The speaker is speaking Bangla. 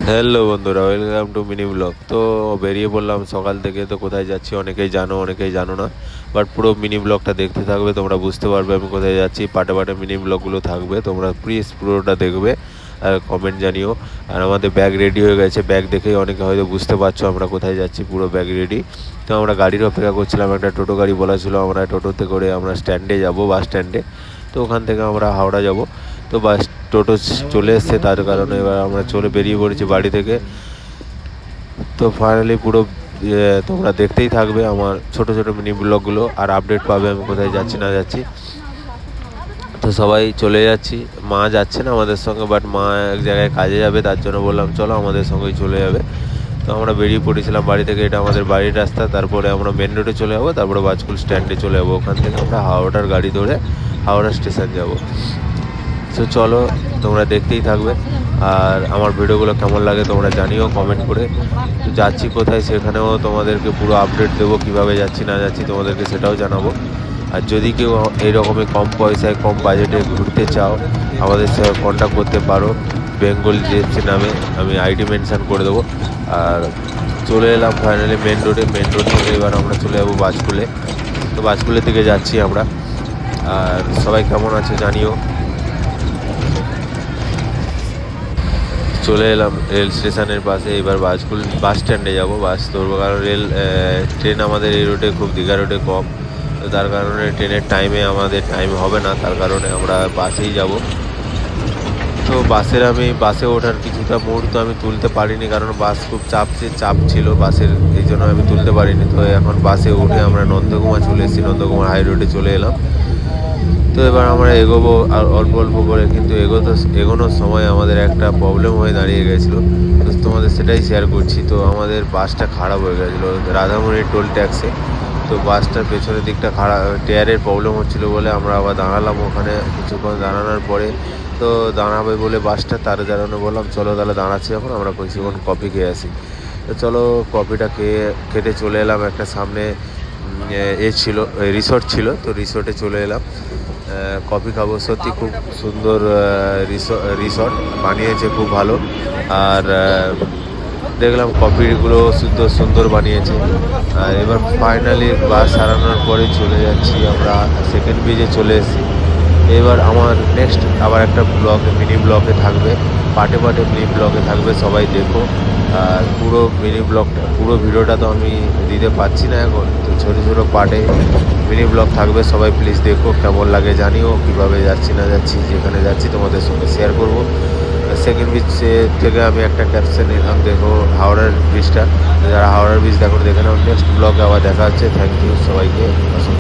হ্যালো বন্ধুরা, ওয়েলকাম টু মিনি ব্লগ। তো বেরিয়ে পড়লাম সকাল থেকে। তো কোথায় যাচ্ছি অনেকেই জানো, অনেকেই জানো না, বাট পুরো মিনি ব্লগটা দেখতে থাকবে, তোমরা বুঝতে পারবে আমি কোথায় যাচ্ছি। পাটে পাটে মিনি ব্লগগুলো থাকবে, তোমরা প্লিজ পুরোটা দেখবে আর কমেন্ট জানিও। আর আমাদের ব্যাগ রেডি হয়ে গেছে, ব্যাগ দেখেই অনেকে হয়তো বুঝতে পারছো আমরা কোথায় যাচ্ছি। পুরো ব্যাগ রেডি। তো আমরা গাড়ির অপেক্ষা করছিলাম, একটা টোটো গাড়ি বলা ছিল, আমরা টোটোতে করে আমরা স্ট্যান্ডে যাব, বাস স্ট্যান্ডে। তো ওখান থেকে আমরা হাওড়া যাব। তো বাস টোটো চলে এসছে, তার কারণে এবার আমরা বেরিয়ে পড়েছি বাড়ি থেকে। তো ফাইনালি পুরো তোমরা দেখতেই থাকবে আমার ছোট ছোট মিনি ব্লগগুলো, আর আপডেট পাবে আমি কোথায় যাচ্ছি না যাচ্ছি। তো সবাই চলে যাচ্ছি, মা যাচ্ছে না আমাদের সঙ্গে, বাট মা এক জায়গায় কাজে যাবে, তার জন্য বললাম চলো আমাদের সঙ্গেই চলে যাবে। তো আমরা বেরিয়ে পড়েছিলাম বাড়ি থেকে, এটা আমাদের বাড়ির রাস্তা। তারপরে আমরা মেন রোডে চলে যাবো, তারপরে বাজকুল স্ট্যান্ডে চলে যাবো। ওখান থেকে আমরা হাওড়ার গাড়ি ধরে হাওড়া স্টেশন যাব। তো চলো, তোমরা দেখতেই থাকবে। আর আমার ভিডিওগুলো কেমন লাগে তোমরা জানিও কমেন্ট করে। তো যাচ্ছি কোথায় সেখানেও তোমাদেরকে পুরো আপডেট দেবো, কীভাবে যাচ্ছি না যাচ্ছি তোমাদেরকে সেটাও জানাবো। আর যদি কেউ এইরকমই কম পয়সায় কম বাজেটে ঘুরতে চাও, আমাদের সাথে কন্ট্যাক্ট করতে পারো। বেঙ্গল জিএফসি নামে আমি আইডি মেনশান করে দেবো। আর চলে এলাম ফাইনালি মেন রোডে। মেন রোড থেকে এবার আমরা চলে যাবো বাজকুলে। তো বাজকুলের দিকে যাচ্ছি আমরা। আর সবাই কেমন আছে জানিও। চলে এলাম রেল স্টেশনের পাশে, এবার বাসগুলো বাস স্ট্যান্ডে যাব, বাস ধরবো। কারণ ট্রেন আমাদের এই রোডে খুব, দীঘা রোডে কম। তো তার কারণে ট্রেনের টাইমে আমাদের টাইম হবে না, তার কারণে আমরা বাসেই যাব। তো বাসে ওঠার কিছুটা মুহূর্ত আমি তুলতে পারিনি, কারণ বাস খুব চাপ ছিল বাসের, এই জন্য আমি তুলতে পারিনি। তো এখন বাসে উঠে আমরা নন্দকুমার চলে এসেছি, নন্দকুমার হাই রোডে চলে এলাম। তো এবার আমরা এগোবো আর অল্প অল্প করে, কিন্তু এগোনোর সময় আমাদের একটা প্রবলেম হয়ে দাঁড়িয়ে গেছিলো। তো তোমাদের সেটাই শেয়ার করছি। তো আমাদের বাসটা খারাপ হয়ে গেছিলো রাধামণি টোল ট্যাক্সে। তো বাসটার পেছনের দিকটা খারাপ, টায়ারের প্রবলেম হচ্ছিলো বলে আমরা আবার দাঁড়ালাম ওখানে। কিছুক্ষণ দাঁড়ানোর পরে তো দাঁড়াবে বলে বাসটা, তার দাঁড়ানো বললাম চলো তাহলে দাঁড়াচ্ছি, এখন আমরা কিছুক্ষণ কফি খেয়ে আসি। তো চলো কফিটা খেতে চলে এলাম। একটা সামনে ছিল, রিসর্ট ছিল, তো রিসর্টে চলে এলাম। কফি খাবো। সত্যি খুব সুন্দর রিসর্ট বানিয়েছে, খুব ভালো। আর দেখলাম কফিগুলো সুন্দর বানিয়েছে। আর এবার ফাইনালি বাস হারানোর পরে চলে যাচ্ছি আমরা সেকেন্ড ব্রিজে চলে এসেছি। এবার আমার নেক্সট আবার একটা মিনি ব্লগে থাকবে, পাটে পাটে মিনি ব্লগে থাকবে, সবাই দেখো। আর পুরো ভিডিওটা তো আমি দিতে পারছি না এখন, তো ছোটো ছোটো পার্টে মিনি ব্লগ থাকবে, সবাই প্লিজ দেখো, কেমন লাগে জানিও। কীভাবে যাচ্ছি না যাচ্ছি, যেখানে যাচ্ছি তোমাদের সঙ্গে শেয়ার করবো। সেকেন্ড ব্রিজ থেকে আমি একটা ক্যাপশন নিলাম, দেখো হাওড়ার ব্রিজটা। যারা হাওড়ার ব্রিজ দেখে নাও। নেক্সট ব্লগে আবার দেখা হচ্ছে। থ্যাংক ইউ সবাইকে।